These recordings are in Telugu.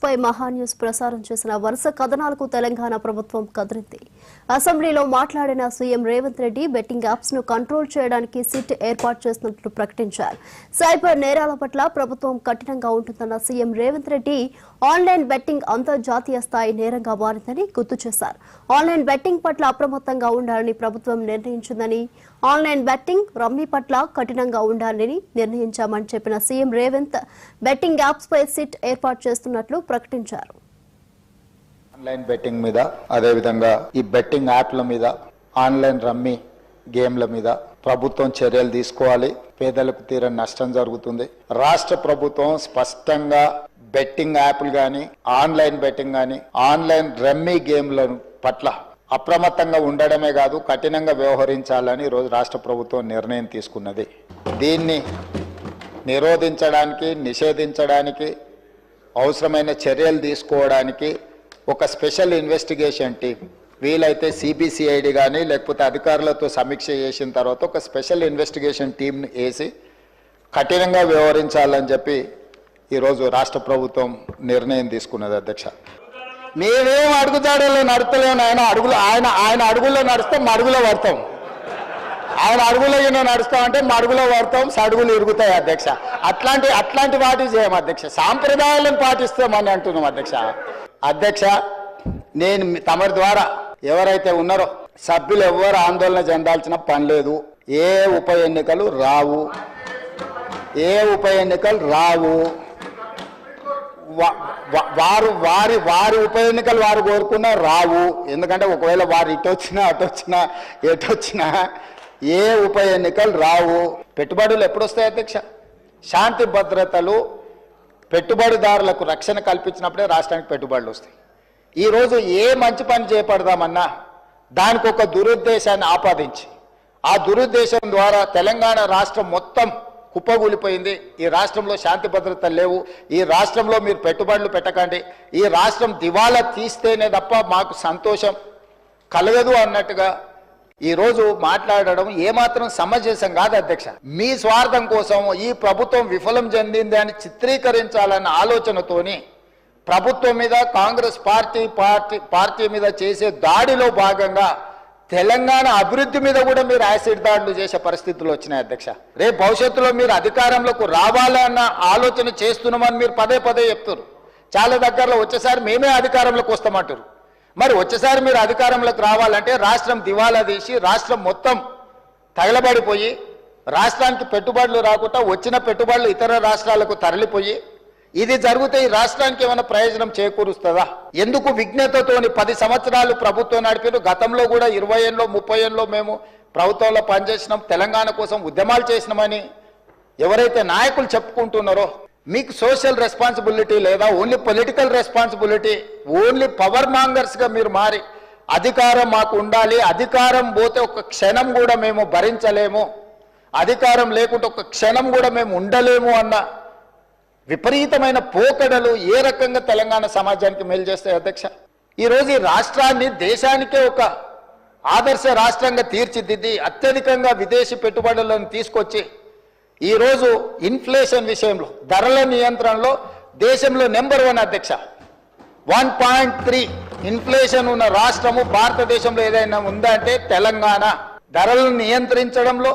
పై మహాన్యూస్ ప్రసారం చేసిన వరుస కథనాలకు తెలంగాణ ప్రభుత్వం కదిలింది. అసెంబ్లీలో మాట్లాడిన CM Revanth Reddy betting apps ను కంట్రోల్ చేయడానికి సిట్ ఏర్పాటు చేస్తున్నట్లు ప్రకటించారు. సైబర్ నేరాల పట్ల ప్రభుత్వం కఠినంగా ఉంటుందన్న CM Revanth Reddy online betting అంతర్జాతీయ స్థాయి నేరంగా మారిందని గుర్తు చేశారు. ఆన్లైన్ బెట్టింగ్ పట్ల అప్రమత్తంగా ఉండాలని ప్రభుత్వం నిర్ణయించిందని, ఆన్లైన్ బెట్టింగ్ రమ్మీ పట్ల కఠినంగా ఉండాలని నిర్ణయించామని చెప్పిన సీఎం రేవంత్ బెట్టింగ్ యాప్స్ పై సిట్ ఏర్పాటు చేస్తున్నట్లు ప్రకటించారు. ఆన్లైన్ బెట్టింగ్ మీద, అదే విధంగా ఈ బెట్టింగ్ యాప్ల మీద, ఆన్లైన్ రమ్మీ గేమ్ల మీద ప్రభుత్వం చర్యలు తీసుకోవాలి. పేదలకు తీరని నష్టం జరుగుతుంది. రాష్ట్ర ప్రభుత్వం స్పష్టంగా బెట్టింగ్ యాప్లు కానీ, ఆన్లైన్ బెట్టింగ్ కానీ, ఆన్లైన్ రమ్మీ గేమ్ల పట్ల అప్రమత్తంగా ఉండడమే కాదు, కఠినంగా వ్యవహరించాలని ఈరోజు రాష్ట్ర ప్రభుత్వం నిర్ణయం తీసుకున్నది. దీన్ని నిరోధించడానికి, నిషేధించడానికి అవసరమైన చర్యలు తీసుకోవడానికి ఒక స్పెషల్ ఇన్వెస్టిగేషన్ టీం, వీలైతే సిబిసిఐడి కానీ లేకపోతే అధికారులతో సమీక్ష చేసిన తర్వాత ఒక స్పెషల్ ఇన్వెస్టిగేషన్ టీంని వేసి కఠినంగా వ్యవహరించాలని చెప్పి ఈరోజు రాష్ట్ర ప్రభుత్వం నిర్ణయం తీసుకున్నది. అధ్యక్ష, మేమేం అడుగుతాడో నడుస్తలేము. ఆయన అడుగుల్లో నడిస్తే మడుగులో పడతాం. ఆయన అడుగులో నడుస్తామంటే మడుగులో పడతాం, సడుగులు ఇరుగుతాయి. అధ్యక్ష, అట్లాంటి వాటి చేయం. అధ్యక్ష, సాంప్రదాయాలను పాటిస్తామని అంటున్నాం. అధ్యక్ష, నేను తమరి ద్వారా ఎవరైతే ఉన్నారో సభ్యులు ఎవరు ఆందోళన చెందాల్సిన పని లేదు. ఏ ఉప ఎన్నికలు రావు. వారి ఉప ఎన్నికలు వారు కోరుకున్నా రావు. ఎందుకంటే ఒకవేళ వారు ఎటొచ్చినా ఏ ఉప ఎన్నికలు రావు. పెట్టుబడులు ఎప్పుడు వస్తాయి అధ్యక్ష? శాంతి భద్రతలు, పెట్టుబడిదారులకు రక్షణ కల్పించినప్పుడే రాష్ట్రానికి పెట్టుబడులు వస్తాయి. ఈరోజు ఏ మంచి పని చేపడదామన్నా దానికి ఒక దురుద్దేశాన్ని ఆపాదించి, ఆ దురుద్దేశం ద్వారా తెలంగాణ రాష్ట్రం మొత్తం కుప్పగూలిపోయింది. ఈ రాష్ట్రంలో శాంతి భద్రతలు లేవు. ఈ రాష్ట్రంలో మీరు పెట్టుబడులు పెట్టకండి, ఈ రాష్ట్రం దివాలా తీస్తేనే తప్ప మాకు సంతోషం కలగదు అన్నట్టుగా ఈరోజు మాట్లాడడం ఏమాత్రం సమంజసం కాదు. అధ్యక్ష, మీ స్వార్థం కోసం ఈ ప్రభుత్వం విఫలం చెందింది అని చిత్రీకరించాలన్న ఆలోచనతోని ప్రభుత్వం మీద, కాంగ్రెస్ పార్టీ మీద చేసే దాడిలో భాగంగా తెలంగాణ అభివృద్ధి మీద కూడా మీరు యాసిడ్ దాడులు చేసే పరిస్థితులు వచ్చినాయి. అధ్యక్ష, రేపు భవిష్యత్తులో మీరు అధికారంలోకి రావాలన్న ఆలోచన చేస్తున్నామని మీరు పదే చెప్తారు. చాలా దగ్గరలో వచ్చేసారి మేమే అధికారంలోకి వస్తామంటారు. మరి వచ్చేసారి మీరు అధికారంలోకి రావాలంటే రాష్ట్రం దివాలా తీసి, రాష్ట్రం మొత్తం తగలబడిపోయి, రాష్ట్రానికి పెట్టుబడులు రాకుండా వచ్చిన పెట్టుబడులు ఇతర రాష్ట్రాలకు తరలిపోయి, ఇది జరిగితే ఈ రాష్ట్రానికి ఏమైనా ప్రయోజనం చేకూరుస్తుందా? ఎందుకు విఘ్నతతోని 10 సంవత్సరాలు ప్రభుత్వం నడిపారు. గతంలో కూడా 20 ఏళ్ళలో 30 ఏళ్ళలో మేము ప్రభుత్వంలో పనిచేసినాం, తెలంగాణ కోసం ఉద్యమాలు చేసినామని ఎవరైతే నాయకులు చెప్పుకుంటున్నారో, మీకు సోషల్ రెస్పాన్సిబిలిటీ లేదా? Only political responsibility, only power మాంగర్స్గా మీరు మారి అధికారం మాకు ఉండాలి, అధికారం పోతే ఒక క్షణం కూడా మేము భరించలేము, అధికారం లేకుంటే ఒక క్షణం కూడా మేము ఉండలేము అన్న విపరీతమైన పోకడలు ఏ రకంగా తెలంగాణ సమాజానికి మేలు చేస్తాయి? అధ్యక్ష, ఈరోజు ఈ రాష్ట్రాన్ని దేశానికే ఒక ఆదర్శ రాష్ట్రంగా తీర్చిదిద్ది అత్యధికంగా విదేశీ పెట్టుబడులను తీసుకొచ్చి ఈరోజు ఇన్ఫ్లేషన్ విషయంలో, ధరల నియంత్రణలో దేశంలో నెంబర్ 1 అధ్యక్ష. 1.3 ఇన్ఫ్లేషన్ ఉన్న రాష్ట్రము భారతదేశంలో ఏదైనా ఉందా అంటే తెలంగాణ. ధరలను నియంత్రించడంలో,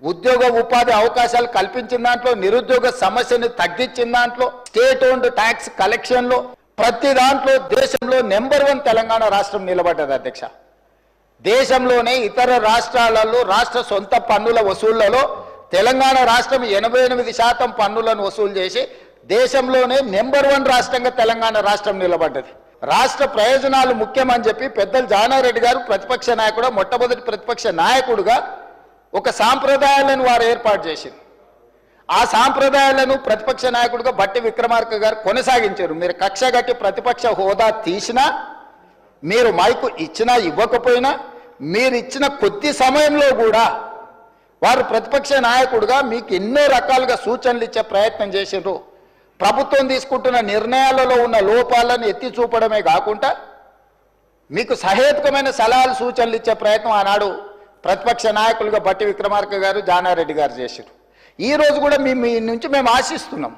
ఉద్యోగ ఉపాధి అవకాశాలు కల్పించిన దాంట్లో, నిరుద్యోగ సమస్యని తగ్గించిన దాంట్లో, స్టేట్ ఓన్డ్ ట్యాక్స్ కలెక్షన్లో, ప్రతి దాంట్లో దేశంలో నెంబర్ 1 తెలంగాణ రాష్ట్రం నిలబడ్డది. అధ్యక్ష, దేశంలోనే ఇతర రాష్ట్రాలలో రాష్ట్ర సొంత పన్నుల వసూళ్లలో తెలంగాణ రాష్ట్రం 88% పన్నులను వసూలు చేసి దేశంలోనే నెంబర్ 1 రాష్ట్రంగా తెలంగాణ రాష్ట్రం నిలబడ్డది. రాష్ట్ర ప్రయోజనాలు ముఖ్యమని చెప్పి పెద్దలు జానారెడ్డి గారు ప్రతిపక్ష నాయకుడు, మొట్టమొదటి ప్రతిపక్ష నాయకుడుగా ఒక సాంప్రదాయాలను వారు ఏర్పాటు చేసింది. ఆ సాంప్రదాయాలను ప్రతిపక్ష నాయకుడిగా బట్టి విక్రమార్క గారు కొనసాగించారు. మీరు కక్ష గట్టి ప్రతిపక్ష హోదా తీసినా, మీరు మైకు ఇచ్చినా ఇవ్వకపోయినా, మీరు ఇచ్చిన కొద్ది సమయంలో కూడా వారు ప్రతిపక్ష నాయకుడిగా మీకు ఎన్నో రకాలుగా సూచనలు ఇచ్చే ప్రయత్నం చేసిండ్రు. ప్రభుత్వం తీసుకుంటున్న నిర్ణయాలలో ఉన్న లోపాలను ఎత్తి చూపడమే కాకుండా మీకు సహేతుకమైన సలహాలు సూచనలు ఇచ్చే ప్రయత్నం ఆనాడు ప్రతిపక్ష నాయకులుగా బట్టి విక్రమార్క గారు, జానారెడ్డి గారు చేశారు. ఈ రోజు కూడా మీ నుంచి మేము ఆశిస్తున్నాం.